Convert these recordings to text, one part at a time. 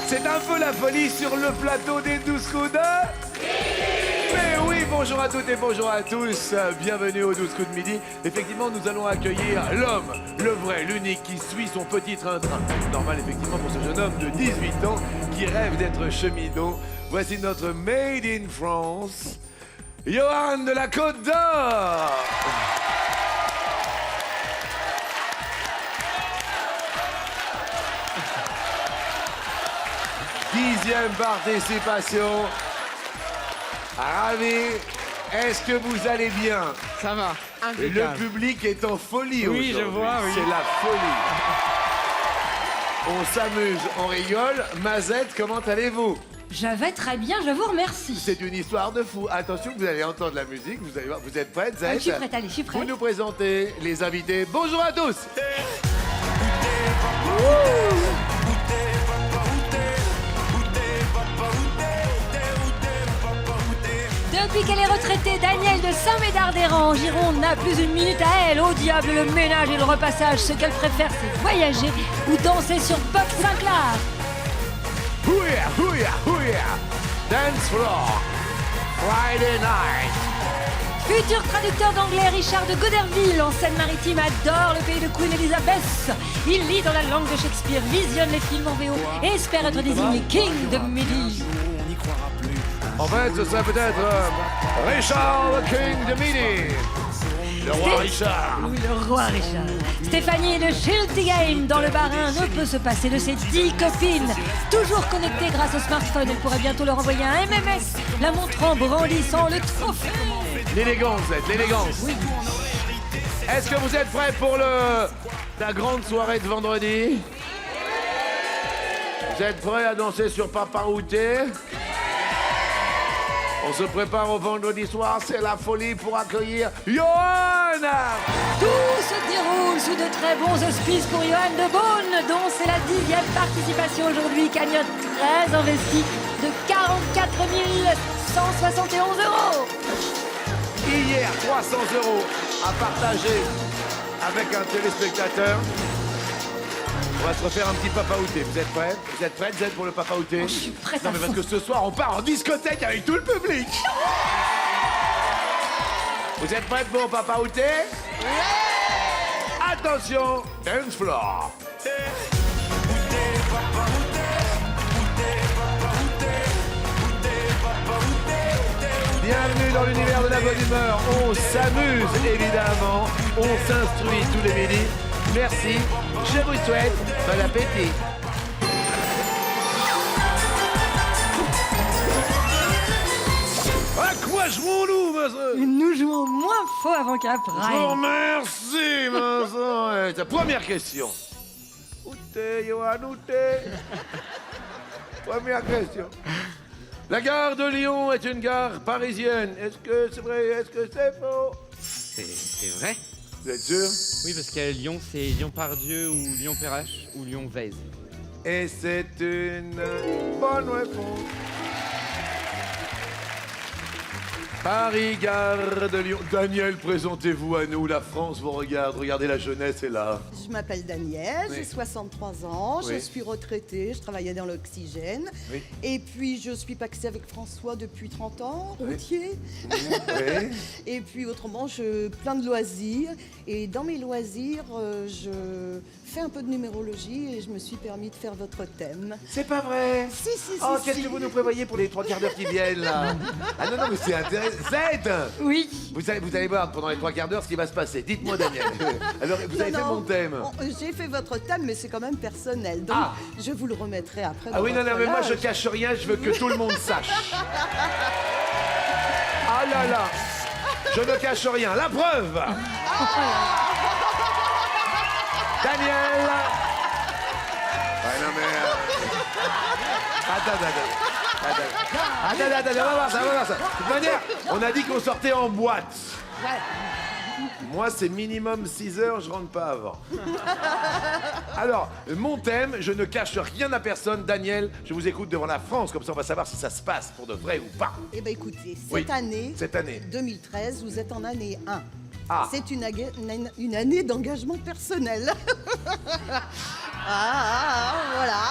C'est un peu la folie sur le plateau des 12 coups de... Mais oui, bonjour à toutes et bonjour à tous. Bienvenue aux 12 coups de midi. Effectivement, nous allons accueillir l'homme, le vrai, l'unique, qui suit son petit train-train. Normal, effectivement, pour ce jeune homme de 18 ans qui rêve d'être cheminot. Voici notre Made in France, Johan de la Côte d'Or. Dixième participation. Ravi. Est-ce que vous allez bien? Ça va, Le impeccable. public est en folie aujourd'hui. Oui, je vois, oui. C'est la folie. On s'amuse, on rigole. Mazette, comment allez-vous? Je vais très bien, je vous remercie. C'est une histoire de fou. Attention, vous allez entendre la musique. Vous allez voir. Vous êtes prêtes, Zette? Je suis prête, allez, je suis prête. Vous nous présentez les invités. Bonjour à tous. Depuis qu'elle est retraitée, Danielle de Saint-Médard-des-Rangs en Gironde n'a plus une minute à elle. Au diable le ménage et le repassage. Ce qu'elle préfère, c'est voyager ou danser sur Bob Sinclair. Houya, houya, houya. Dance floor. Friday night. Futur traducteur d'anglais, Richard de Goderville, en Seine-Maritime, adore le pays de Queen Elizabeth. Il lit dans la langue de Shakespeare, visionne les films en VO et espère être désigné King de Midi. En fait, ce serait peut-être Richard, le King de Midi. Le roi Richard. Oui, le roi Richard. Stéphanie de Schiltigheim, dans le Bas-Rhin, ne peut se passer de ses 10 copines. Toujours connectées grâce au smartphone, elle pourrait bientôt leur envoyer un MMS, la montrant brandissant le trophée. L'élégance, Zette, l'élégance. Oui. Est-ce que vous êtes prêts pour la grande soirée de vendredi? Vous êtes prêts à danser sur Papa Outé? On se prépare au vendredi soir, c'est la folie pour accueillir Johan! Tout se déroule sous de très bons auspices pour Johan de Beaune, dont c'est la 10e participation aujourd'hui, cagnotte très investie de 44 171 €. Hier, 300 € à partager avec un téléspectateur. On va se refaire un petit Papa Outé. Vous êtes prêts? Vous êtes prêtes, Zette, pour le Papa Outé? Oh, je suis prête Non, à mais parce fond. que ce soir, on part en discothèque avec tout le public. Vous êtes prêtes pour le Papa Outé? Attention, dance floor. Bienvenue dans l'univers de la bonne humeur. On s'amuse, évidemment. On s'instruit tous les midis. Merci. Je vous souhaite bon appétit. À quoi jouons-nous, monsieur? Nous jouons moins faux avant qu'après. Je vous remercie, Vincent. Ouais, ta première question. Où t'es, Johan, où t'es? Première question. La gare de Lyon est une gare parisienne. Est-ce que c'est vrai? Est-ce que c'est faux? C'est vrai? Vous êtes sûr? Oui, parce qu'à Lyon, c'est Lyon-Pardieu ou Lyon-Perrache ou Lyon-Vèze. Et c'est une bonne réponse. Paris, gare de Lyon. Daniel, présentez-vous à nous. La France vous regarde. Regardez, la jeunesse est là. Je m'appelle Danielle, Oui. j'ai 63 ans, Oui. je suis retraitée, je travaillais dans l'oxygène. Oui. Et puis je suis paxée avec François depuis 30 ans, Oui. routier. Oui. Et puis autrement, plein de loisirs. Et dans mes loisirs, je fais un peu de numérologie et je me suis permis de faire votre thème. C'est pas vrai. Si, si, Oh, si, qu'est-ce si. que vous nous prévoyez pour les 3 quarts d'heure qui viennent, là? Ah non, non, mais c'est intéressant. Zed! Oui. Vous allez voir pendant les 3 quarts d'heure ce qui va se passer. Dites-moi, Daniel. Alors, vous avez Non, fait non, mon thème. J'ai fait votre thème, mais c'est quand même personnel. Donc, Ah. je vous le remettrai après. Ah dans oui, non, non, votre mais moi, je loge. cache rien. Je veux que tout le monde sache. Ah là là. Je ne cache rien. La preuve. Daniel. Ouais, non, mais... Attends, on va voir ça, on va voir ça. De toute manière, on a dit qu'on sortait en boîte. Moi, c'est minimum 6 heures, je rentre pas avant. Alors, mon thème, je ne cache rien à personne. Daniel, je vous écoute devant la France, comme ça on va savoir si ça se passe pour de vrai ou pas. Eh bien, écoutez, Oui, cette année, 2013, vous êtes en année 1. Ah. C'est une année d'engagement personnel. Voilà.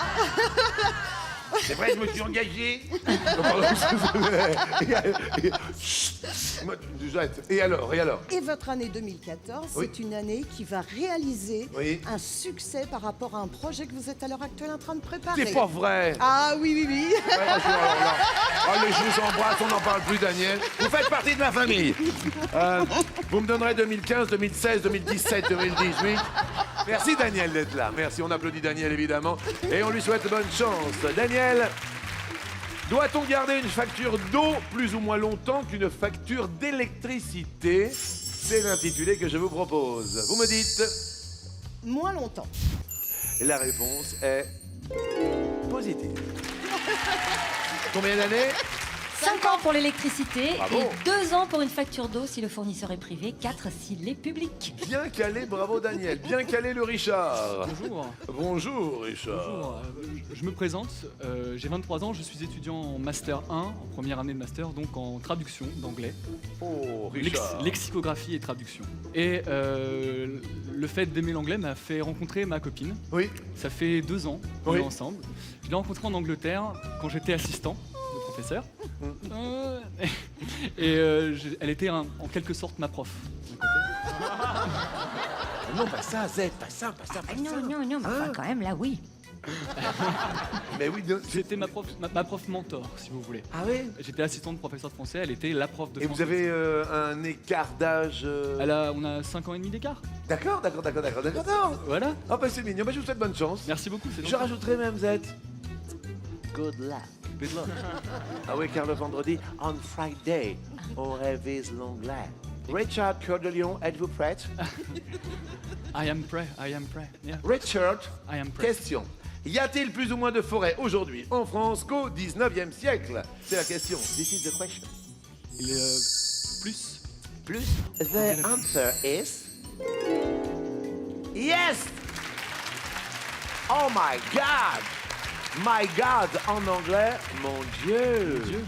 C'est vrai, je me suis engagé. Et alors? Et votre année 2014, Oui. c'est une année qui va réaliser Oui. un succès par rapport à un projet que vous êtes à l'heure actuelle en train de préparer. C'est pas vrai. Ah oui. Ouais, alors là, allez, je vous embrasse, on n'en parle plus, Daniel. Vous faites partie de ma famille. Vous me donnerez 2015, 2016, 2017, 2018. Merci, Daniel, d'être là. Merci, on applaudit Daniel, évidemment. Et on lui souhaite bonne chance. Daniel, doit-on garder une facture d'eau plus ou moins longtemps qu'une facture d'électricité? C'est l'intitulé que je vous propose. Vous me dites... Moins longtemps. Et la réponse est... positive. Combien d'années? 5 ans pour l'électricité Bravo. et 2 ans pour une facture d'eau si le fournisseur est privé, 4 s'il est public. Bien calé, bravo Daniel. Bien calé le Richard. Bonjour. Bonjour Richard. Bonjour. Je me présente, j'ai 23 ans, je suis étudiant en Master 1, en première année de Master, donc en traduction d'anglais. Oh Richard. Lexicographie et traduction. Et le fait d'aimer l'anglais m'a fait rencontrer ma copine. Oui. Ça fait 2 ans qu'on Oui. est ensemble. Je l'ai rencontrée en Angleterre quand j'étais assistant de professeur. Elle était en quelque sorte ma prof. Non, pas ça, Z, pas ça. Ah non, mais enfin, quand même, là, oui. Mais oui, non, C'était ma prof mentor, si vous voulez. Ah oui. J'étais assistant de professeur de français, elle était la prof de Et français. vous avez un écart d'âge... On a 5 ans et demi d'écart. D'accord. Voilà. Ah bah c'est mignon, bah, je vous souhaite bonne chance. Merci beaucoup. C'est Je gentil. rajouterai même Z. Good luck. Good luck. Ah oui, car le vendredi, on Friday, on révise l'anglais. Richard Cœur de Lion, êtes-vous prête? I am prêt. Yeah. Richard, I am prêt. question. Y a-t-il plus ou moins de forêts aujourd'hui en France qu'au 19e siècle? C'est la question. This is the question. Il est plus. Plus? The answer is... Yes! Oh my God! My God en anglais, mon Dieu! Dieu.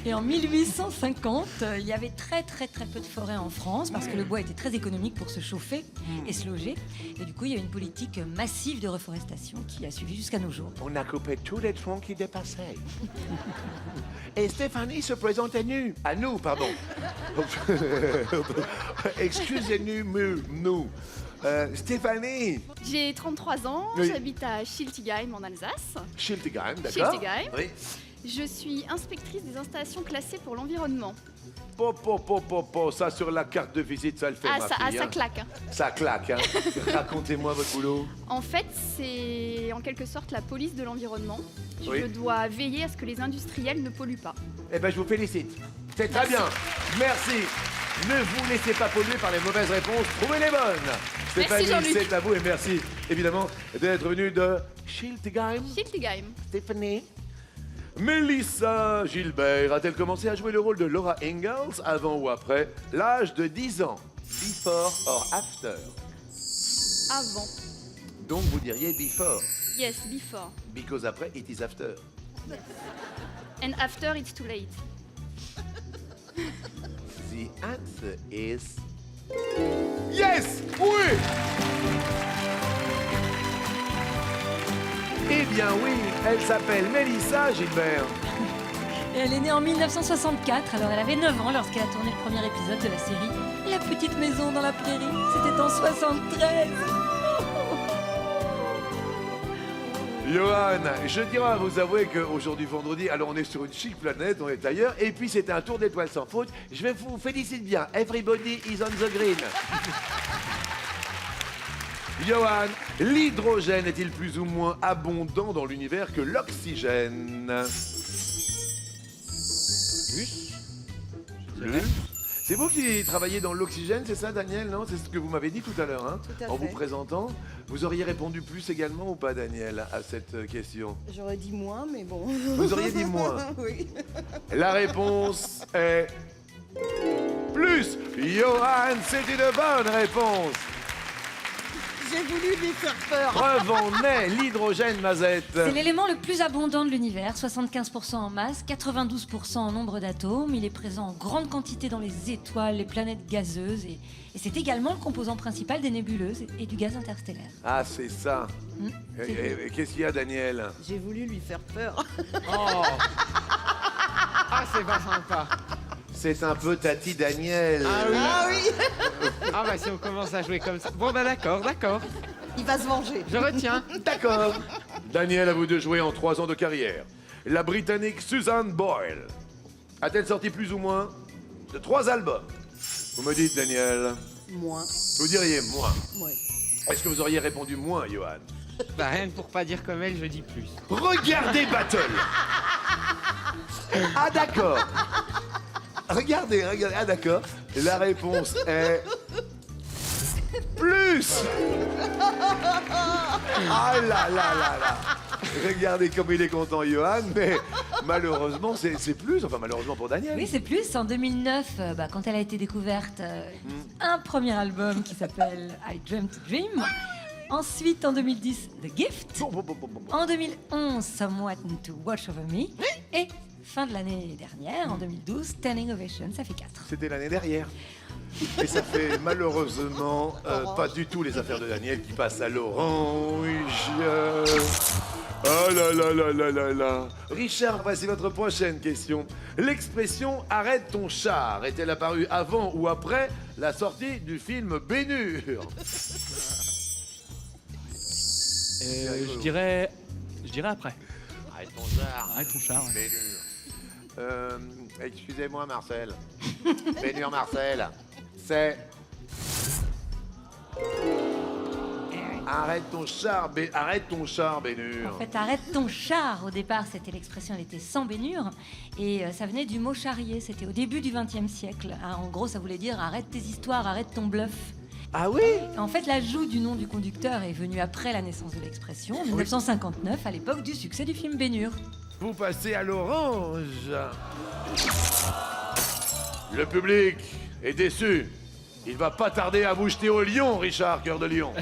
Et en 1850, il y avait très peu de forêts en France parce que le bois était très économique pour se chauffer et se loger. Et du coup, il y a eu une politique massive de reforestation qui a suivi jusqu'à nos jours. On a coupé tous les troncs qui dépassaient. Et Stéphanie se présente à nous. À nous, pardon. Excusez-nous. Stéphanie. J'ai 33 ans, Oui. j'habite à Schiltigheim en Alsace. Schiltigheim, d'accord. Schiltigheim. Oui. Je suis inspectrice des installations classées pour l'environnement. Ça sur la carte de visite, ça le fait, ma fille. Ça hein. claque. Hein. Ça claque, hein. Racontez-moi votre boulot. En fait, c'est en quelque sorte la police de l'environnement. Oui. Je dois veiller à ce que les industriels ne polluent pas. Eh ben, je vous félicite. C'est très bien. Merci. Ne vous laissez pas polluer par les mauvaises réponses. Trouvez les bonnes. Stéphanie, Jean-Luc. c'est à vous et merci, évidemment, d'être venu de Schiltigheim. Schiltigheim. Stéphanie. Melissa Gilbert a-t-elle commencé à jouer le rôle de Laura Ingalls avant ou après l'âge de 10 ans? Before or after? Avant. Donc vous diriez before, Yes, before. because après it is after. And after, it's too late. The answer is... Yes! Oui! Eh bien oui, elle s'appelle Melissa Gilbert. Et elle est née en 1964, alors elle avait 9 ans lorsqu'elle a tourné le premier épisode de la série La petite maison dans la prairie. C'était en 73. Johan, je dirais à vous avouer qu'aujourd'hui vendredi, alors on est sur une chic planète, on est ailleurs, et puis c'était un tour d'étoiles sans faute. Je vais vous féliciter bien. Everybody is on the green. Johan, l'hydrogène est-il plus ou moins abondant dans l'univers que l'oxygène? Plus. Plus. C'est vous qui travaillez dans l'oxygène, c'est ça, Daniel? Non, c'est ce que vous m'avez dit tout à l'heure, hein, Tout à en vous fait. présentant. Vous auriez répondu plus également ou pas, Daniel, à cette question? J'aurais dit moins, mais bon. Vous auriez dit moins. Oui. La réponse est plus. Johan, c'est une bonne réponse. J'ai voulu lui faire peur. Preuve en est, l'hydrogène, Mazette. C'est l'élément le plus abondant de l'univers, 75% en masse, 92% en nombre d'atomes. Il est présent en grande quantité dans les étoiles, les planètes gazeuses et c'est également le composant principal des nébuleuses et du gaz interstellaire. Ah, c'est ça. C'est Et qu'est-ce qu'il y a, Daniel? J'ai voulu lui faire peur. Oh. Ah, c'est pas sympa. C'est un peu Tati Daniel. Ah oui, Ah bah si on commence à jouer comme ça. Bon bah d'accord. il va se venger. Je retiens. D'accord. Daniel, à vous de jouer en 3 ans de carrière. La Britannique Susan Boyle a-t-elle sorti plus ou moins de 3 albums? Vous me dites, Daniel. Moins. Vous diriez moins. Ouais. Est-ce que vous auriez répondu moins, Johan? Bah rien que pour pas dire comme elle, je dis plus. Regardez Battle. Ah d'accord. Regardez. Ah d'accord. La réponse est plus. Ah là là. Regardez comme il est content, Johan, mais malheureusement c'est plus. Enfin malheureusement pour Daniel. Oui, c'est plus. En 2009, quand elle a été découverte, un premier album qui s'appelle I Dreamt a Dream. Ensuite, en 2010, The Gift. Bon. En 2011, Someone to Watch Over Me. Et fin de l'année dernière, en 2012, Standing Ovation, ça fait 4. C'était l'année dernière. Et ça fait malheureusement pas du tout les affaires de Daniel qui passent à l'orange. Oh là. Richard, voici votre prochaine question. L'expression « arrête ton char » est-elle apparue avant ou après la sortie du film Ben-Hur? Je dirais après. Arrête ton char. Arrête ton char. Ouais. Ben-Hur. Excusez-moi, Marcel. Ben-Hur, Marcel. C'est... Arrête ton char, Ben-Hur. En fait, arrête ton char, au départ, c'était l'expression, elle était sans bénure. Et ça venait du mot charrier, c'était au début du XXe siècle. Hein, en gros, ça voulait dire arrête tes histoires, arrête ton bluff. Ah oui? En fait, l'ajout du nom du conducteur est venu après la naissance de l'expression, en 1959, à l'époque du succès du film Ben-Hur. Vous passez à l'orange. Le public est déçu. Il va pas tarder à vous jeter au lion, Richard, cœur de lion.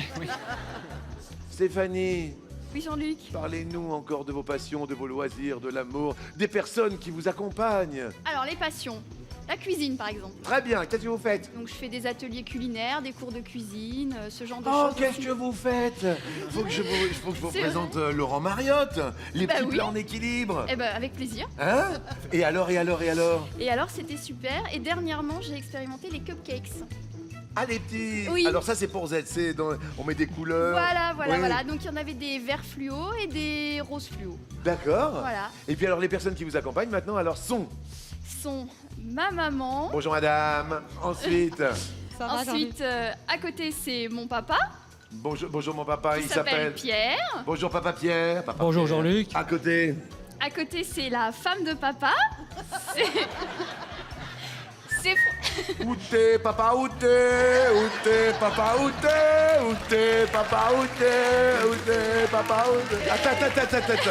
Stéphanie, Oui, Jean-Luc. parlez-nous encore de vos passions, de vos loisirs, de l'amour, des personnes qui vous accompagnent. Alors, les passions. La cuisine, par exemple. Très bien, qu'est-ce que vous faites? Donc, je fais des ateliers culinaires, des cours de cuisine, ce genre de Oh, choses. qu'est-ce aussi. que vous faites? Faut que je vous C'est présente Laurent Mariotte, les Bah petits oui. plats en équilibre. Eh ben, avec plaisir. Hein? Et alors? Et alors, c'était super. Et dernièrement, j'ai expérimenté les cupcakes. Ah, les petits. Oui. Alors ça, c'est pour Z, on met des couleurs. Voilà. Oui. Donc, il y en avait des verts fluo et des roses fluo. D'accord. Voilà. Et puis alors, les personnes qui vous accompagnent maintenant, alors sont... Sont ma maman. Bonjour madame. Ensuite, Ensuite, à côté, c'est mon papa. bonjour mon papa, Il il s'appelle s'appelle... Pierre. Bonjour papa Pierre. Papa Bonjour Pierre. Jean-Luc. À côté. À côté, c'est la femme de papa. C'est Où t'es papa, où t'es papa, où t'es papa, où t'es papa, où t'es... Attends.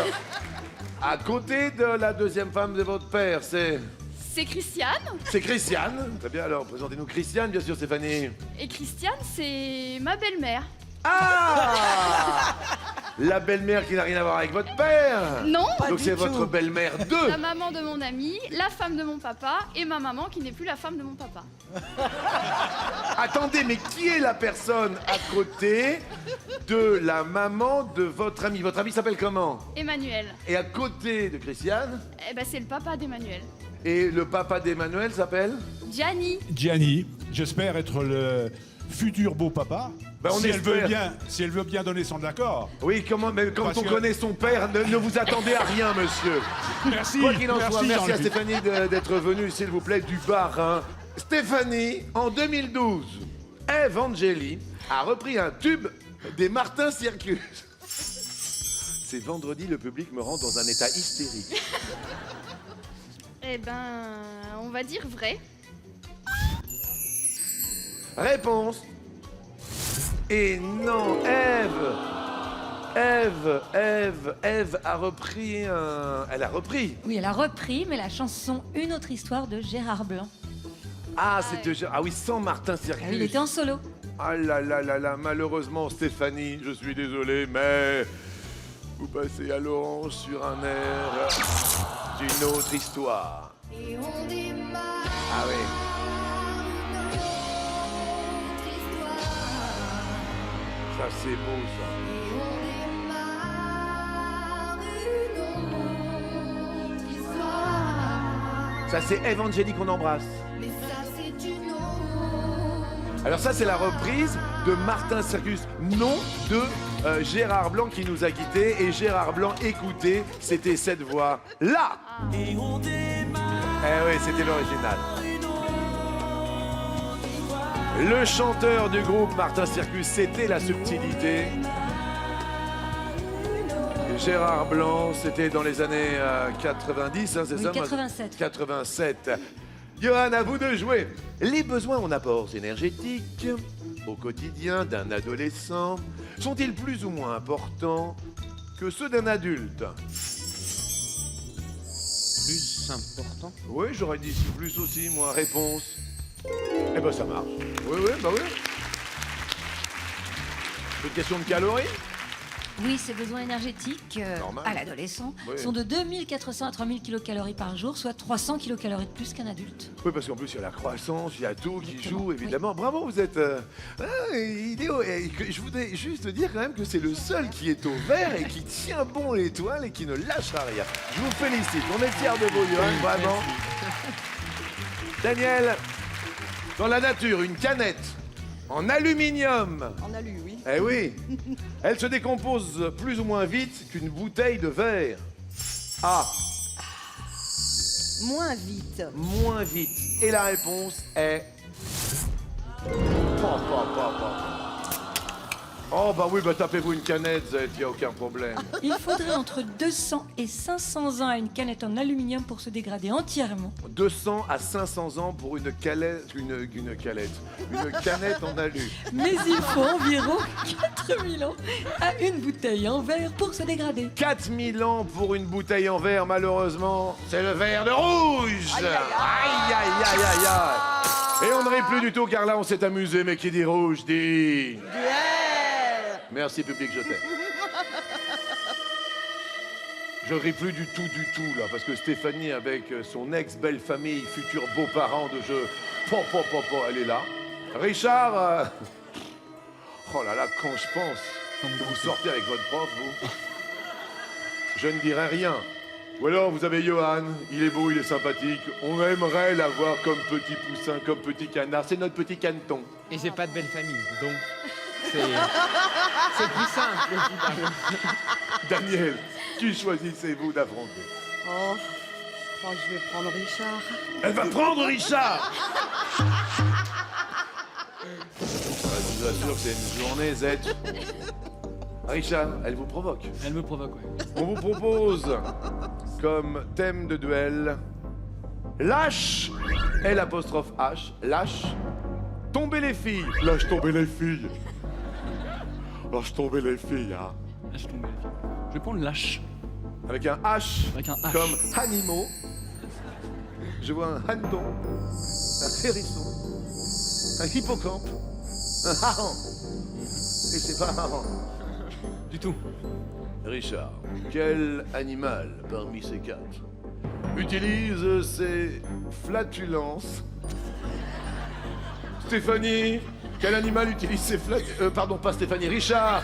À côté de la deuxième femme de votre père, c'est Christiane. Christiane. Très bien, alors présentez-nous Christiane, bien sûr, Stéphanie. Et Christiane, c'est ma belle-mère. Ah! La belle-mère qui n'a rien à voir avec votre père. Non, Donc c'est votre belle-mère la 2. maman de mon ami, la femme de mon papa et ma maman qui n'est plus la femme de mon papa. Attendez, mais qui est la personne à côté de la maman de votre ami? Votre ami s'appelle comment? Emmanuel. Et à côté de Christiane? Eh ben, c'est le papa d'Emmanuel. Et le papa d'Emmanuel s'appelle? Gianni. Gianni, j'espère être le futur beau papa. Ben, on si espère. elle veut bien donner son accord. Oui, mais quand Parce on que- connaît son père, ne vous attendez à rien, monsieur. Merci. Quoi qu'il en soit, merci à Jean-Luc. Stéphanie d'être venue, s'il vous plaît, du Bas-Rhin. Stéphanie, en 2012, Eve Angeli a repris un tube des Martin Circus. C'est vendredi, le public me rend dans un état hystérique. Eh ben, on va dire vrai. Réponse. Et non, Eve a repris un... Elle a repris. Oui, elle a repris, mais la chanson Une autre histoire de Gérard Blanc. Ah, c'était... Ah oui, sans Martin Circus. Ah oui, il était en solo. Ah là là là là, malheureusement Stéphanie, je suis désolé, mais vous passez à l'orange sur un air d'une autre histoire. Ah oui. Ça c'est beau ça. Ça c'est Evangélique qu'on embrasse. Alors ça c'est la reprise de Martin Circus, non de Gérard Blanc qui nous a quittés. Et Gérard Blanc, écoutez, c'était cette voix là. Eh oui, c'était l'original. Le chanteur du groupe Martin Circus, c'était La Subtilité. Gérard Blanc, c'était dans les années 90, hein, c'est Oui, ça 87. 87. Johan, à vous de jouer. Les besoins en apports énergétiques au quotidien d'un adolescent sont-ils plus ou moins importants que ceux d'un adulte? Plus important. Oui, j'aurais dit plus aussi, moi. Réponse. Eh ben, ça marche. Oui, oui, bah oui. C'est une question de calories? Oui, ces besoins énergétiques Normal. à l'adolescent Oui. sont de 2400 à 3000 kcal par jour, soit 300 kcal de plus qu'un adulte. Oui, parce qu'en plus, il y a la croissance, il y a tout qui joue, évidemment. Bravo, vous êtes idéaux. Et je voudrais juste dire quand même que c'est le seul qui est au vert et qui tient bon l'étoile et qui ne lâchera rien. Je vous félicite. On est fiers de vous, Johan, vraiment. Daniel, dans la nature, une canette en aluminium. En alu, oui. Eh oui, elle se décompose plus ou moins vite qu'une bouteille de verre. Ah, Moins vite. moins vite. Et la réponse est... Oh bah oui, bah tapez-vous une canette, Zette, y a aucun problème. Il faudrait entre 200 et 500 ans à une canette en aluminium pour se dégrader entièrement. 200 à 500 ans pour une canette en alu. Mais il faut environ 4000 ans à une bouteille en verre pour se dégrader. 4000 ans pour une bouteille en verre, malheureusement, c'est le verre de rouge. Aïe, aïe, aïe, aïe, aïe. Et on ne rit plus du tout, car là, on s'est amusé, mais qui dit rouge dit... Merci, public, je t'aime. Je ris plus du tout, là, parce que Stéphanie, avec son ex-belle famille, futur beau-parent de jeu, elle est là. Richard, oh là là, quand je pense que vous sortez avec votre prof, vous, je ne dirai rien. Ou alors, vous avez Johan, il est beau, il est sympathique, on aimerait l'avoir comme petit poussin, comme petit canard, c'est notre petit caneton. Et j'ai pas de belle famille, donc c'est plus simple, évidemment. Daniel, qui choisissez-vous d'affronter? Oh, je crois que je vais prendre Richard. Elle va prendre Richard. Je vous assure que c'est une journée Z. Richard, elle vous provoque. Elle me provoque, ouais. On vous propose comme thème de duel lâche, L''H, lâche, tomber les filles. Lâche tomber les filles. Lâche tomber les filles, hein. Lâche tomber les filles. Je vais prendre lâche. Avec un H, Avec un H. comme animaux. Je vois un hanneton, un hérisson, un hippocampe, un hareng. Et c'est pas marrant. Du tout. Richard, quel animal parmi ces quatre utilise ses flatulences? Stéphanie, quel animal utilise ses flatulences? Pardon, pas Stéphanie, Richard.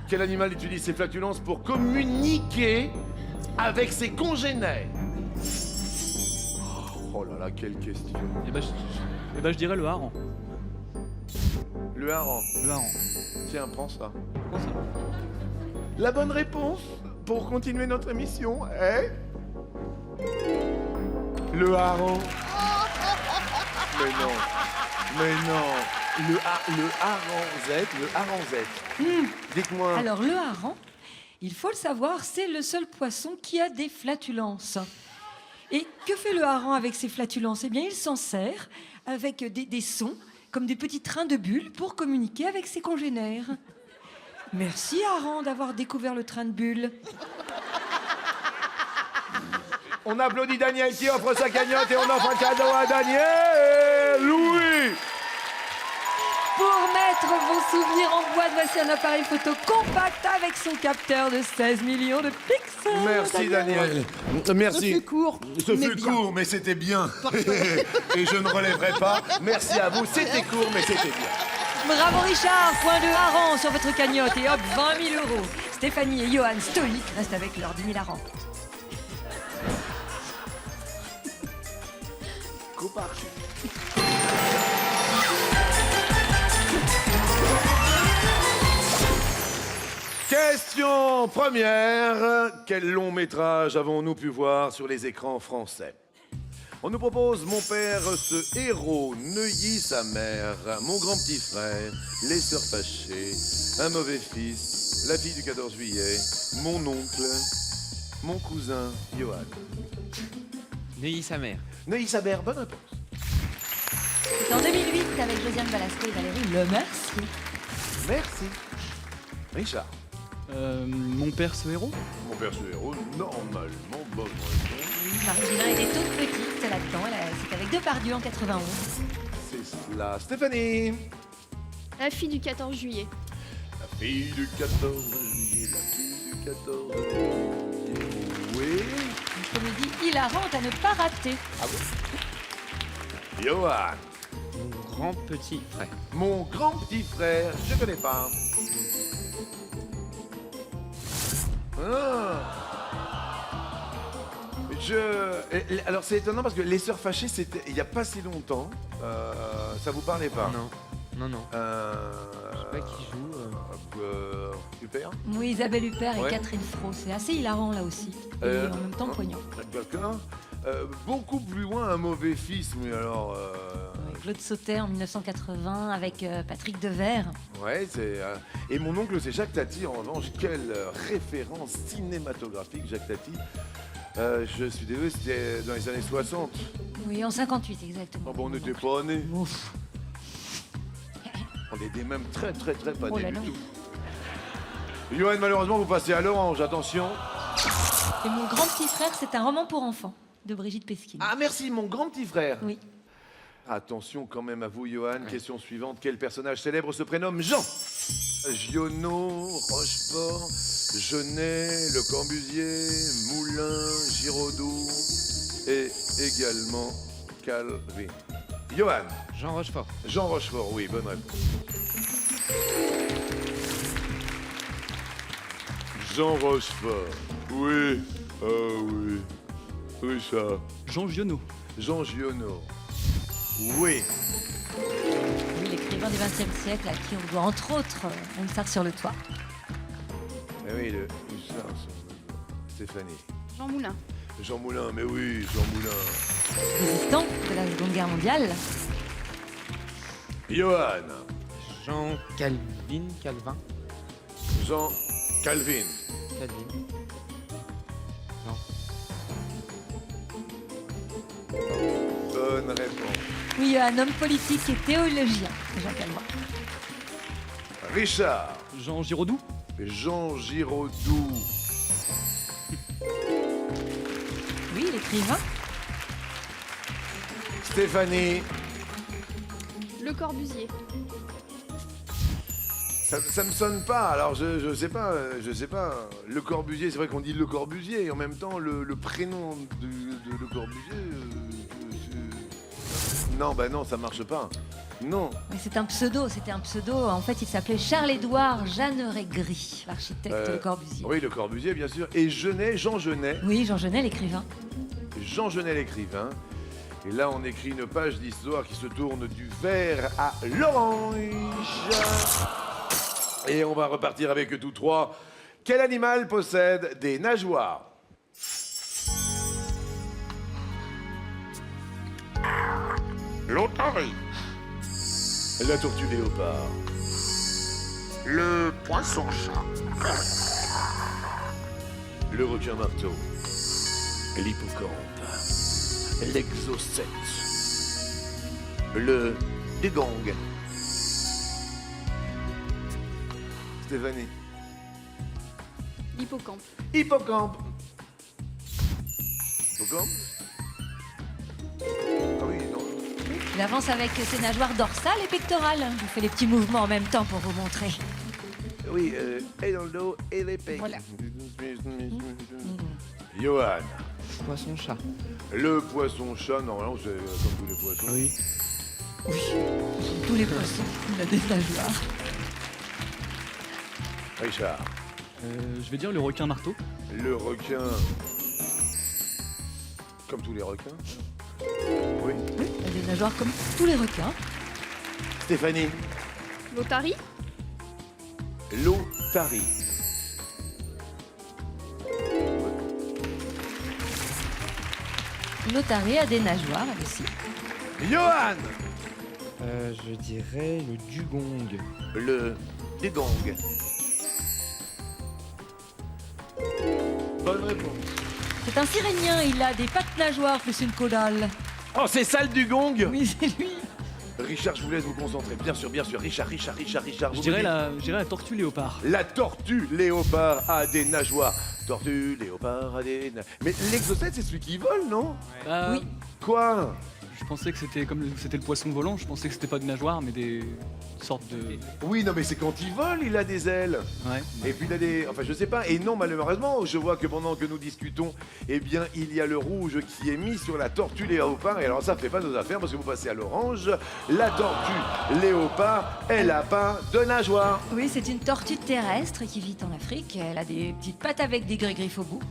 Quel animal utilise ses flatulences pour communiquer avec ses congénères? Oh là là, quelle question. Eh ben, je dirais le hareng. Le hareng. Le hareng. Tiens, prends ça. Comment ça? La bonne réponse pour continuer notre émission est... le hareng. Mais non. Mais non. Le hareng Z. Dites-moi. Alors le hareng, il faut le savoir, c'est le seul poisson qui a des flatulences. Et que fait le hareng avec ses flatulences? Eh bien, il s'en sert avec des sons, comme des petits trains de bulles, pour communiquer avec ses congénères. Merci hareng d'avoir découvert le train de bulles. On applaudit Daniel qui offre sa cagnotte et on offre un cadeau à Daniel. Louis. Pour mettre vos souvenirs en boîte, voici un appareil photo compact avec son capteur de 16 millions de pixels. Merci Daniel. Ce Merci. fut court. Ce mais fut bien. court, mais c'était bien. Et je ne relèverai pas. Merci à vous. C'était court, mais c'était bien. Bravo Richard, point de hareng sur votre cagnotte et hop, 20 000 euros. Stéphanie et Johan, stoïques, restent avec leurs 10 000 harengs. Question première. Quel long métrage avons-nous pu voir sur les écrans français? On nous propose Mon père, ce héros, Neuilly, sa mère, Mon grand petit frère, Les sœurs fâchées, Un mauvais fils, La fille du 14 juillet, Mon oncle, Mon cousin, Johan. Neuilly sa mère. Neuilly, sa mère, bonne réponse. C'est en 2008 avec Josiane Balasco et Valérie Lemercier. Merci. Richard. Mon père, ce héros. Mon père, ce héros, normalement, bonne réponse. Marie-Gélin était toute petite là-dedans, c'est avec Depardieu en 91. C'est cela. Stéphanie. La fille du 14 juillet. La fille du 14 juillet, la fille du 14 juillet. Oui. Une comédie hilarante à ne pas rater. Johan. Mon grand petit frère. Mon grand petit frère, je connais pas. Ah. Alors c'est étonnant parce que Les Sœurs Fâchées, c'était il n'y a pas si longtemps. Ça vous parlait pas? Non. Non, non. Je sais pas qui joue. Huppert. Oui, Isabelle Huppert Ouais. et Catherine Fro, c'est assez hilarant là aussi. Et en même temps poignant. D'accord. Beaucoup plus loin, Un mauvais fils, mais alors. Claude Sauter en 1980 avec Patrick Devers. Ouais, c'est. Et mon oncle, c'est Jacques Tati. En revanche, quelle référence cinématographique, Jacques Tati. Je suis désolé, c'était dans les années 60. Oui, en 58 exactement. Ah bon, on n'était pas nés. Ouf. On était même très pas Oh nés là du là. tout. Johan, malheureusement, vous passez à l'orange. Attention. Et Mon grand petit frère, c'est un roman pour enfants de Brigitte Peskin. Ah, merci, mon grand petit frère. Oui. Attention quand même à vous, Johan. Question suivante. Quel personnage célèbre se prénomme Jean? Giono, Rochefort, Genet, Le Corbusier, Moulin, Giraudoux et également Calvin. Johan. Jean Rochefort. Jean Rochefort, oui, bonne réponse. Jean Rochefort, oui, oui. Richard. Jean Giono. Jean Giono, oui. Oui, l'écrivain du XXe siècle à qui on doit entre autres Un hussard sur le toit. Eh oui, le hussard sur le toit. Stéphanie. Jean Moulin. Jean Moulin, mais oui, Jean Moulin. Résistant de la Seconde Guerre mondiale. Johan. Jean Calvin. Jean Calvin. Calvin. Non. Bonne réponse. Oui, un homme politique et théologien, Jean Calvin. Richard. Jean Giraudoux. Jean Giraudoux. Oui, l'écrivain. Stéphanie. Le Corbusier. Ça me sonne pas, alors je sais pas, Le Corbusier, c'est vrai qu'on dit Le Corbusier, et en même temps, le prénom de Le Corbusier... Non, bah non, ça marche pas. Non. Oui, c'était un pseudo. En fait, il s'appelait Charles-Édouard Jeanneret-Gris, l'architecte Le Corbusier. Oui, Le Corbusier, bien sûr. Et Genet, Jean Genet. Oui, Jean Genet, l'écrivain. Jean Genet, l'écrivain. Et là, on écrit une page d'histoire qui se tourne du vert à l'orange. Et on va repartir avec tous trois. Quel animal possède des nageoires? L'otarie, La tortue léopard. le poisson-chat, Le requin marteau. L'hippocampe. L'exocète. Le dugong. Stéphanie. L'hippocampe. Hippocampe. Hippocampe? Ah oui, non. Il avance avec ses nageoires dorsales et pectorales. Je vous fais les petits mouvements en même temps pour vous montrer. Oui, et dans le dos et les pecs. Voilà. Johan, Poisson-chat. le poisson-chat, normalement, c'est comme tous les poissons. Oui. Oui, tous les poissons, il a des nageoires. Richard, Je vais dire le requin marteau. le requin, comme tous les requins. Oui. Il a des nageoires comme tous les requins. Stéphanie, L'otarie. l'otarie. L'otarie a des nageoires, elle aussi. Johan, Je dirais le dugong. le dugong. Bonne réponse. C'est un sirénien, il a des pattes nageoires plus une caudale. Oh, c'est ça le dugong. Oui, c'est lui. Richard, je vous laisse vous concentrer. Bien sûr, bien sûr. Richard. Je vous dirais me dites. la tortue léopard. La tortue léopard a des nageoires. Tortue léopard a des Mais l'exocète, c'est celui qui vole, non? Bah, Oui. Quoi? Je pensais que c'était comme c'était le poisson volant, je pensais que c'était pas des nageoires mais des sortes de. Oui, non, mais c'est quand il vole, il a des ailes. Ouais. Et puis il a des... Enfin, je sais pas. Et non, malheureusement, je vois que pendant que nous discutons, eh bien, il y a le rouge qui est mis sur la tortue léopard. Et alors ça fait pas nos affaires parce que vous passez à l'orange. La tortue léopard, elle a pas de nageoires. Oui, c'est une tortue terrestre qui vit en Afrique. Elle a des petites pattes avec des griffes au bout.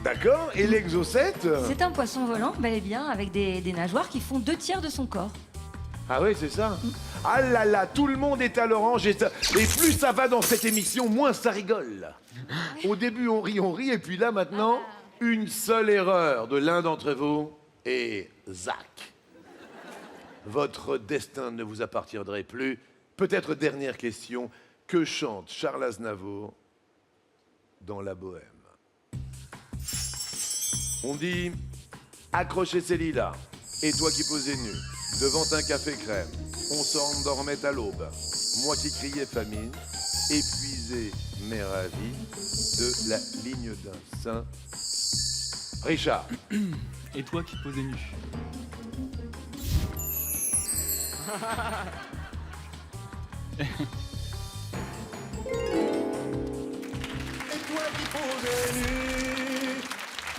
D'accord? Et l'exocète? C'est un poisson volant, bel et bien, avec des nageoires qui font 2 tiers de son corps. Ah oui, c'est ça. Ah là là, tout le monde est à l'orange et plus ça va dans cette émission, moins ça rigole. Au début, on rit, et puis là, maintenant, une seule erreur de l'un d'entre vous et Zach. Votre destin ne vous appartiendrait plus. Peut-être dernière question, que chante Charles Aznavour dans La Bohème? On dit « Accrochez ces lilas, et toi qui posais nu, devant un café crème, on s'endormait à l'aube. Moi qui criais famine, épuisé mais ravi, de la ligne d'un sein. » Richard, Et toi qui posais nu.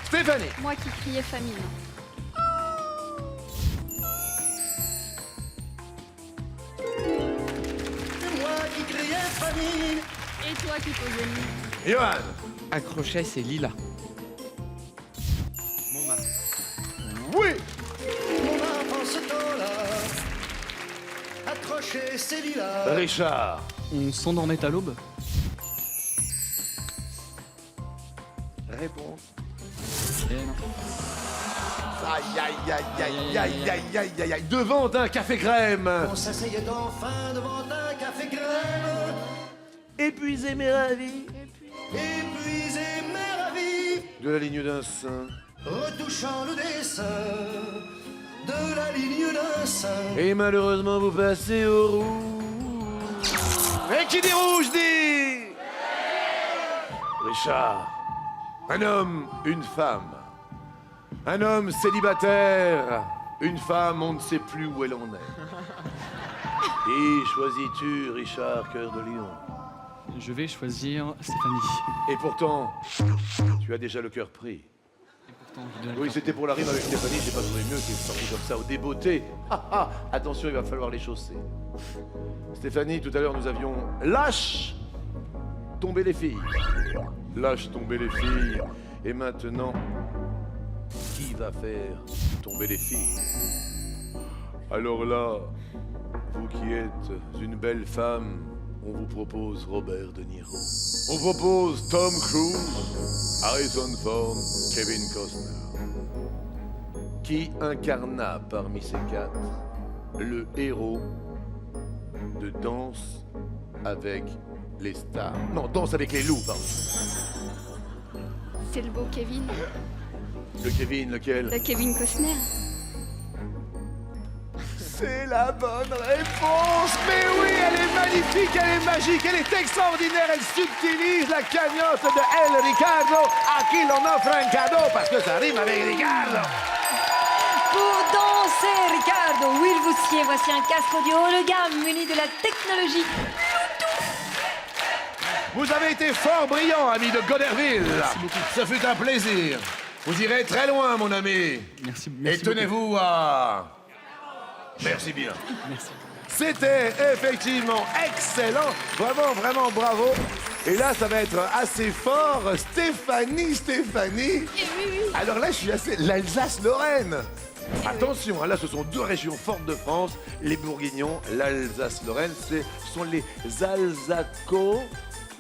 Stéphanie, Moi qui criais famine. Et toi qui posais nu. Johan, Accrochait ses lilas. Montmartre. oui, Accrocher ses lilas. Richard, On s'endormait à l'aube. réponse. Eh non. Aïe, aïe, aïe, aïe, aïe, aïe, aïe, aïe, aïe, devant un café crème. On s'asseyait enfin devant un café crème. Épuisé mais ravi, Épuisé mais ravi, de la ligne d'un sein. retouchant le dessin de la ligne d'un sein. Et malheureusement, vous passez au rouge. Et qui dit rouge dit Richard, un homme, une femme. Un homme célibataire, une femme, on ne sait plus où elle en est. Qui choisis-tu, Richard, cœur de lion? Je vais choisir Stéphanie. Et pourtant, tu as déjà le cœur pris. Et pourtant, je dirais Oui, le c'était pour la rime avec Stéphanie, j'ai pas trouvé mieux qui est sorti comme ça au débeauté. Ah ah, attention, il va falloir les chausser. Stéphanie, tout à l'heure, nous avions lâche tomber les filles. Lâche tomber les filles. Et maintenant, qui va faire tomber les filles? Alors là, vous qui êtes une belle femme, on vous propose Robert De Niro. On propose Tom Cruise, Harrison Ford, Kevin Costner. Qui incarna parmi ces quatre le héros de Danse avec les stars. Non, Danse avec les loups, pardon. C'est le beau Kevin. Le Kevin, lequel? Le Kevin Costner. C'est la bonne réponse. Mais oui, elle est magnifique, elle est magique, elle est extraordinaire. Elle subtilise la cagnotte de El Ricardo, à qui l'on offre un cadeau parce que ça rime avec Ricardo. Pour Danse c'est Ricardo Wilvoussier. Voici un casque audio haut de gamme muni de la technologie. Vous avez été fort brillant, ami de Goderville. Merci beaucoup. Ce fut un plaisir. Vous irez très loin, mon ami. Merci Et tenez-vous à... Merci bien. Merci. C'était effectivement excellent. Vraiment, vraiment bravo. Et là, ça va être assez fort. Stéphanie. Oui, oui. Alors là, je suis assez... L'Alsace-Lorraine. Attention, hein, là, ce sont deux régions fortes de France. Les Bourguignons, l'Alsace-Lorraine, ce sont les Alsaco...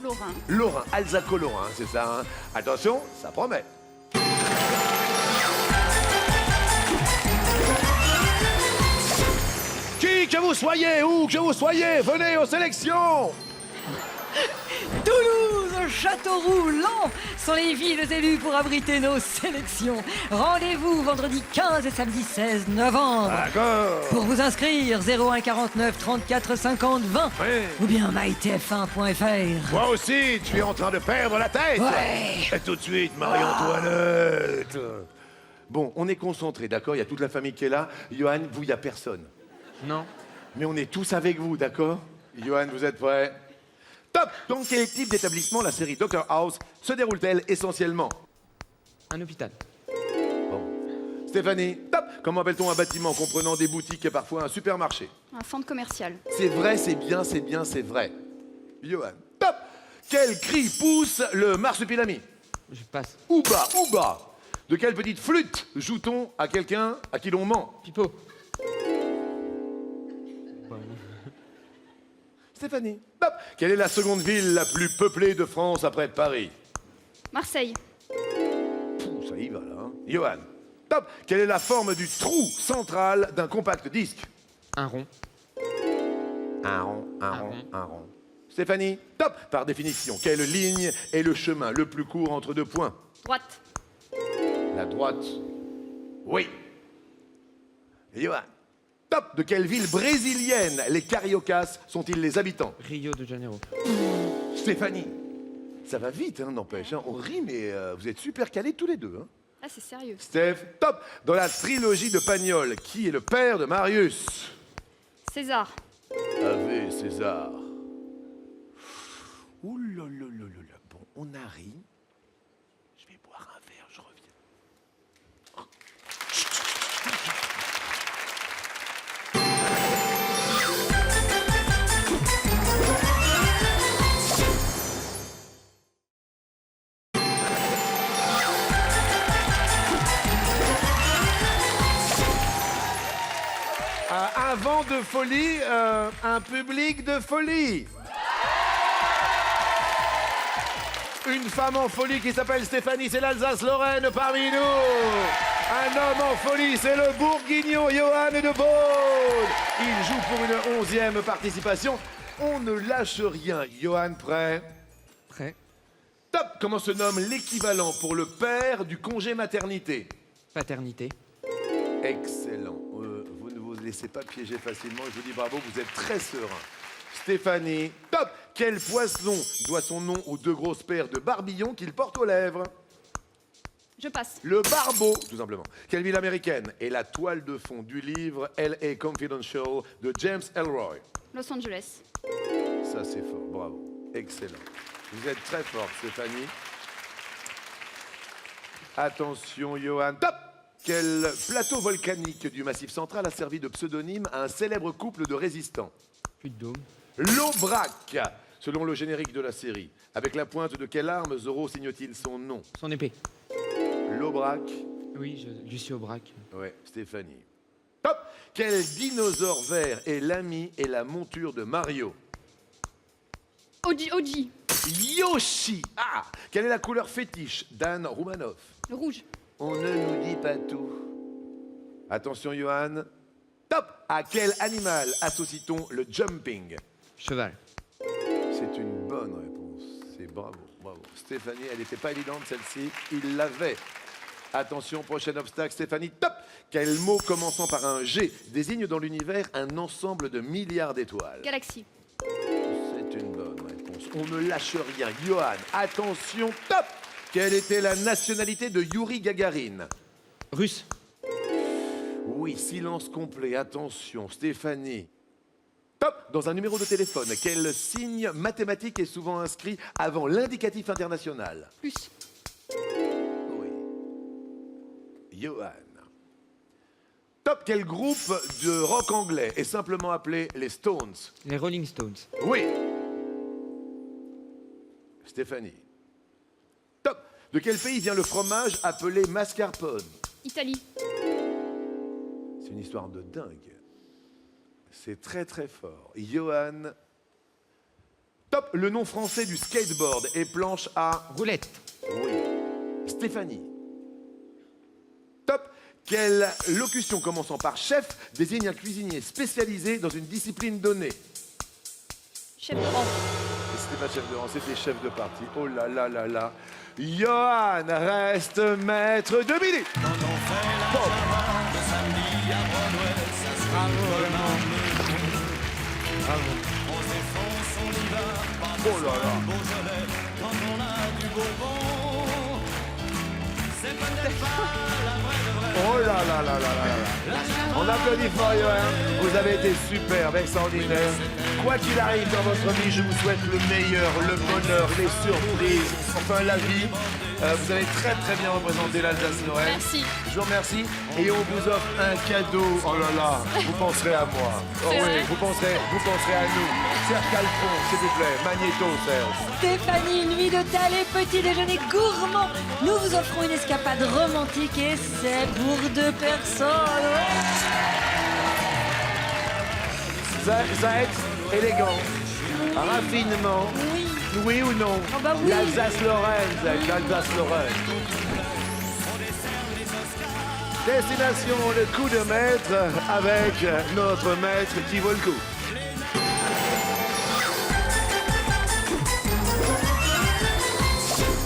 Lorrain. Lorrain, Alsaco-Lorrain, c'est ça. Hein. Attention, ça promet. Qui que vous soyez, où que vous soyez, venez aux sélections. Toulouse, Châteauroux, Lens sont les villes élues pour abriter nos sélections. Rendez-vous vendredi 15 et samedi 16 novembre. D'accord. Pour vous inscrire, 01 49 34 50 20 Oui. ou bien mytf1.fr. Moi aussi, tu es en train de perdre la tête. Ouais. Et tout de suite, Marie-Antoinette. Bon, on est concentrés, d'accord? Il y a toute la famille qui est là. Johan, vous, il n'y a personne. Non. Mais on est tous avec vous, d'accord? Johan, vous êtes prêts? Top! Dans quel type d'établissement la série Dr House se déroule-t-elle essentiellement? Un hôpital. Stéphanie, top! Comment appelle-t-on un bâtiment comprenant des boutiques et parfois un supermarché? Un centre commercial. C'est vrai, c'est bien, c'est bien, c'est vrai. Johan, top! Quel cri pousse le marsupilami? Je passe. Ouba, ouba! De quelle petite flûte joue-t-on à quelqu'un à qui l'on ment? Pipo. Stéphanie, top! Quelle est la seconde ville la plus peuplée de France après Paris? Marseille. Pouh, ça y va là. Hein. Johan, top! Quelle est la forme du trou central d'un compact disque? Un rond. Un rond, un Un rond, rond. un rond. Stéphanie, top! Par définition, quelle ligne est le chemin le plus court entre deux points? Droite. La droite. Oui. Johan, top! De quelle ville brésilienne les Cariocas sont-ils les habitants? Rio de Janeiro. Stéphanie, ça va vite, hein, n'empêche. Hein. On rit, mais vous êtes super calés tous les deux. Hein. Ah, c'est sérieux. Steph, top! Dans la trilogie de Pagnol, qui est le père de Marius? César. Ave César. Ouh là là là là là. Bon, on a ri. Je vais boire un verre, je reviens. Un vent de folie, un public de folie. Une femme en folie qui s'appelle Stéphanie, c'est l'Alsace-Lorraine parmi nous. Un homme en folie, c'est le Bourguignon Johan de Beaune. Il joue pour une 11e participation. On ne lâche rien. Johan, prêt? Prêt. Top! Comment se nomme l'équivalent pour le père du congé maternité? Paternité. Excellent. Vous ne vous laissez pas piéger facilement. Je vous dis bravo, vous êtes très serein. Stéphanie, top! Quel poisson doit son nom aux deux grosses paires de barbillons qu'il porte aux lèvres? Je passe. Le barbeau, tout simplement. Quelle ville américaine est la toile de fond du livre L.A. Confidential de James Ellroy? Los Angeles. Ça, c'est fort. Bravo. Excellent. Vous êtes très fort, Stéphanie. Attention, Johan. Top! Quel plateau volcanique du Massif central a servi de pseudonyme à un célèbre couple de résistants? Plus de dôme. L'Aubrac, selon le générique de la série. Avec la pointe de quelle arme Zorro signe-t-il son nom? Son épée. L'Aubrac. Oui, Lucie Aubrac. Ouais, Stéphanie. Top! Quel dinosaure vert est l'ami et la monture de Mario? Oji. Yoshi! Ah! Quelle est la couleur fétiche d'Anne Roumanoff? Le rouge. On ne nous dit pas tout. Attention, Johan. Top! À quel animal associe-t-on le jumping? Cheval. C'est une bonne réponse. C'est bravo, bravo. Stéphanie, elle n'était pas évidente celle-ci. Il l'avait. Attention, prochain obstacle, Stéphanie. Top! Quel mot commençant par un G désigne dans l'univers un ensemble de milliards d'étoiles? Galaxie. C'est une bonne réponse. On ne lâche rien. Johan, attention, top! Quelle était la nationalité de Yuri Gagarin? Russe. Oui, silence complet, attention, Stéphanie. Top! Dans un numéro de téléphone, quel signe mathématique est souvent inscrit avant l'indicatif international? Plus. Oui. Johan. Top! Quel groupe de rock anglais est simplement appelé les Stones? Les Rolling Stones. Oui. Stéphanie. Top! De quel pays vient le fromage appelé mascarpone? Italie. C'est une histoire de dingue. C'est très très fort. Johan. Top! Le nom français du skateboard est planche à... Roulette. Oui. Stéphanie. Top! Quelle locution commençant par chef désigne un cuisinier spécialisé dans une discipline donnée? Chef de rang. Et c'était pas chef de rang, c'était chef de parti. Oh là là là là. Johan reste maître de midi. Bon. Oh là là. Oh là là là là là. On applaudit fort Johan. Vous avez été super, extraordinaire. Quoi qu'il arrive dans votre vie, je vous souhaite le meilleur, le bonheur, les surprises, enfin la vie. Vous avez très très bien représenté l'Alsace-Lorraine. Merci. Je vous remercie et on vous offre un cadeau. Oh là là, vous penserez à moi. Oh C'est oui, vrai vous penserez à nous. Serge Calfon, s'il vous plaît. Magnéto, Serge. Stéphanie, nuit d'hôtel et petit déjeuner gourmand. Nous vous offrons une escapade romantique et c'est pour 2 personnes. Zaït, élégant, raffinement. Oui. Oui ou non? Oh bah oui. L'Alsace-Lorraine, Zaït, l'Alsace-Lorraine. Destination le coup de maître avec notre maître qui vaut le coup.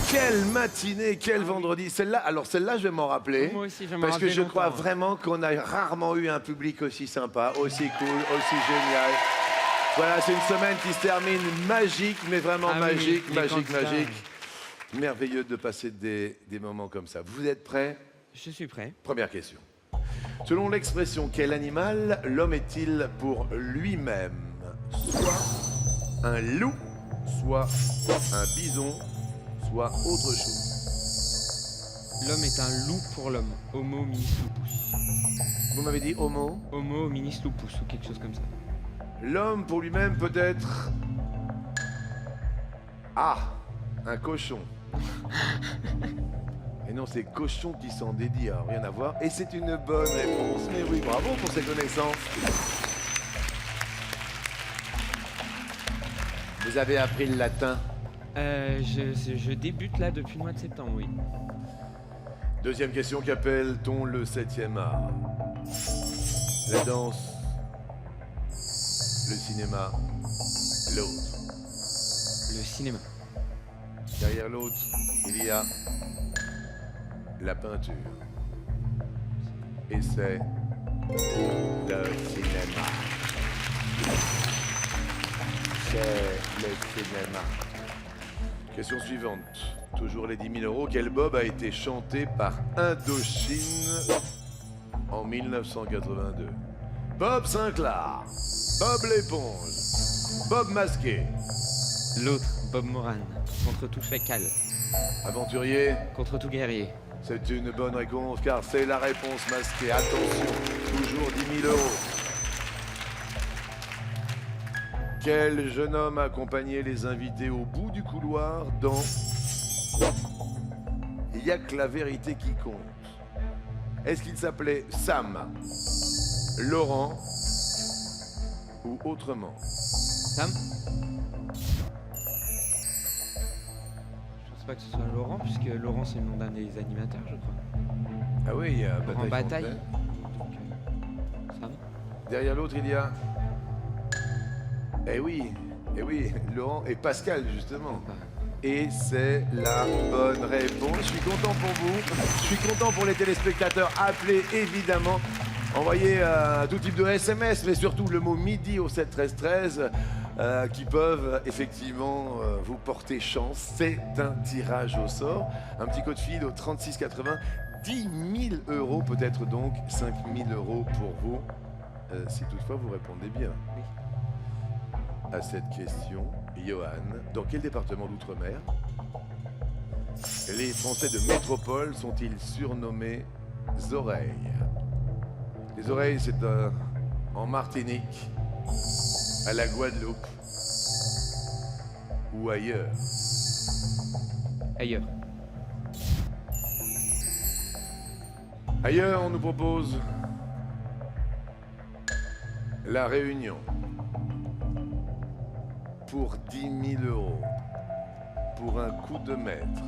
Quelle matinée, quel vendredi. Celle-là, alors celle-là, je vais m'en rappeler. Moi aussi, je vais m'en Parce que rappeler je crois longtemps. vraiment qu'on a rarement eu un public aussi sympa, aussi cool, aussi génial. Voilà, c'est une semaine qui se termine magique, mais vraiment Ah oui, magique, les magique, candidats. magique. Merveilleux de passer des moments comme ça. Vous êtes prêts? Je suis prêt. Première question. Selon l'expression, quel animal l'homme est-il pour lui-même? Soit un loup, soit un bison, soit autre chose. L'homme est un loup pour l'homme. Homo minis lupus. Vous m'avez dit homo? Homo minis lupus ou quelque chose comme ça. L'homme pour lui-même peut être... Ah, un cochon. Et non, c'est cochon qui s'en dédie, hein, rien à voir. Et c'est une bonne réponse. Mais oui, bravo pour ces connaissances. Vous avez appris le latin. Je débute là depuis le mois de septembre, oui. Deuxième question, qu'appelle-t-on le 7e art? La danse, le cinéma, l'autre. Le cinéma. Derrière l'autre, il y a la peinture. Et c'est le cinéma. C'est le cinéma. Question suivante. Toujours les 10 000 euros. Quel Bob a été chanté par Indochine en 1982? Bob Sinclair, Bob l'éponge, Bob masqué, L'autre, Bob Moran. Contre tout fécal. aventurier. Contre tout guerrier. C'est une bonne réponse car c'est la réponse masquée. Attention, toujours 10 000 euros. Quel jeune homme accompagnait les invités au bout du couloir dans Il n'y a que la vérité qui compte? Est-ce qu'il s'appelait Sam, Laurent ou autrement? Sam? Je pense pas que ce soit Laurent, puisque Laurent c'est le nom d'un des animateurs, je crois. Ah oui, il y a En bataille. Fontaine. Donc, Sam? Derrière l'autre, il y a... Eh oui, Laurent et Pascal, justement. Et c'est la bonne réponse. Je suis content pour vous. Je suis content pour les téléspectateurs. Appelez évidemment. Envoyez tout type de SMS, mais surtout le mot midi au 7 13 13. qui peuvent effectivement vous porter chance. C'est un tirage au sort. Un petit code fil au 3680. 10 000 euros, peut-être donc 5 000 euros pour vous, si toutefois vous répondez bien. À cette question, Johan, dans quel département d'outre-mer les Français de métropole sont-ils surnommés oreilles? Les oreilles, c'est en Martinique, à la Guadeloupe ou ailleurs. Ailleurs. Ailleurs, on nous propose la Réunion pour 10 000 euros, pour un coup de maître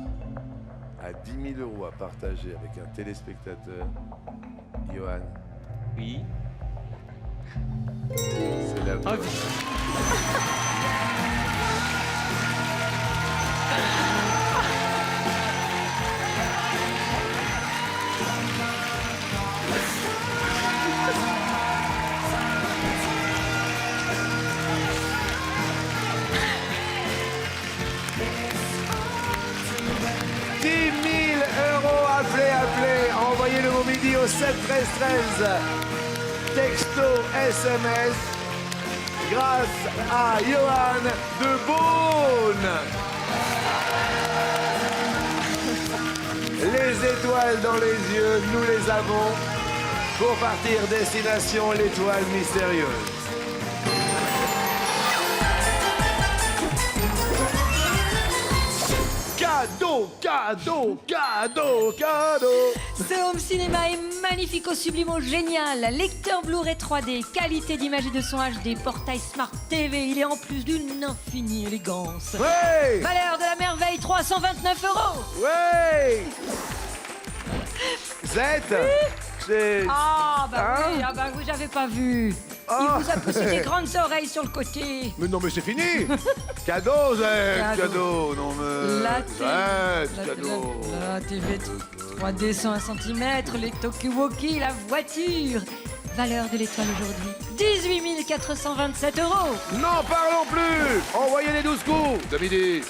à 10 000 euros à partager avec un téléspectateur. Johan, Oui. c'est la bonne. 10 000 euros, appelez, envoyez le mot midi au 7 13 13. Texto, SMS, grâce à Johan de Beaune. Les étoiles dans les yeux, nous les avons pour partir destination l'étoile mystérieuse. Cadeau, cadeau, cadeau, cadeau. Ce home cinéma est magnifique au sublime au génial. Lecteur Blu-ray 3D, qualité d'image et de son HD, portail Smart TV. Il est en plus d'une infinie élégance. Ouais, Valeur de la merveille, 329 euros. ouais. Z, c'est... Ah bah Hein oui, j'avais pas vu. Il Ah. vous a poussé des grandes oreilles sur le côté. Mais non, mais c'est fini. Cadeau, Z, Cadeau. cadeau. Non, mais... La Z, cadeau. La TV 3D 101 cm, les Tokiwoki, la voiture. Valeur de l'étoile aujourd'hui, 18 427 euros. N'en parlons plus. Envoyez les 12 coups de midi.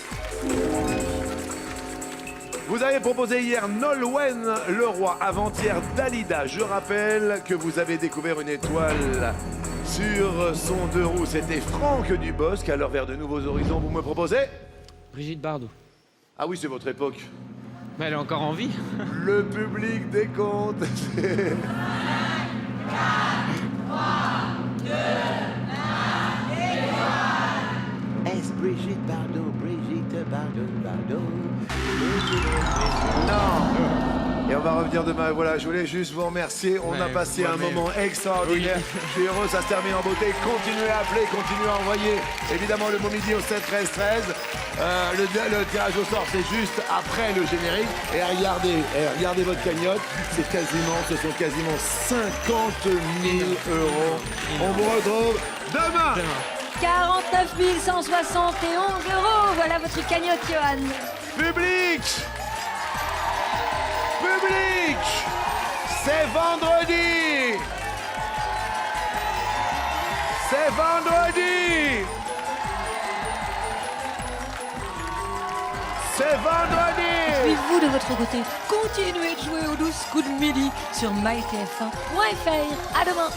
Vous avez proposé hier Nolwenn Leroy, avant-hier Dalida. Je rappelle que vous avez découvert une étoile sur son 2 roues. C'était Franck Dubosc. Alors vers de nouveaux horizons, vous me proposez? Brigitte Bardot. Ah oui, c'est votre époque. Mais elle est encore en vie. Le public décompte. Est-ce Brigitte Bardot, Brigitte Bardot. Non. Et on va revenir demain. Voilà, je voulais juste vous remercier. On a Ouais, passé un mais- moment extraordinaire. Je suis heureux, ça se termine en beauté. Continuez à appeler, continuez à envoyer. Évidemment, le mot midi au 7 13 13. Le tirage au sort, c'est juste après le générique. Et regardez votre cagnotte. Ce sont quasiment 50 000 euros. On vous retrouve demain. 49 171 euros. Voilà votre cagnotte, Johan. Public! Public! C'est vendredi! C'est vendredi! C'est vendredi! Puis vous, de votre côté, continuez de jouer aux 12 coups de midi sur mytf1.fr. À demain!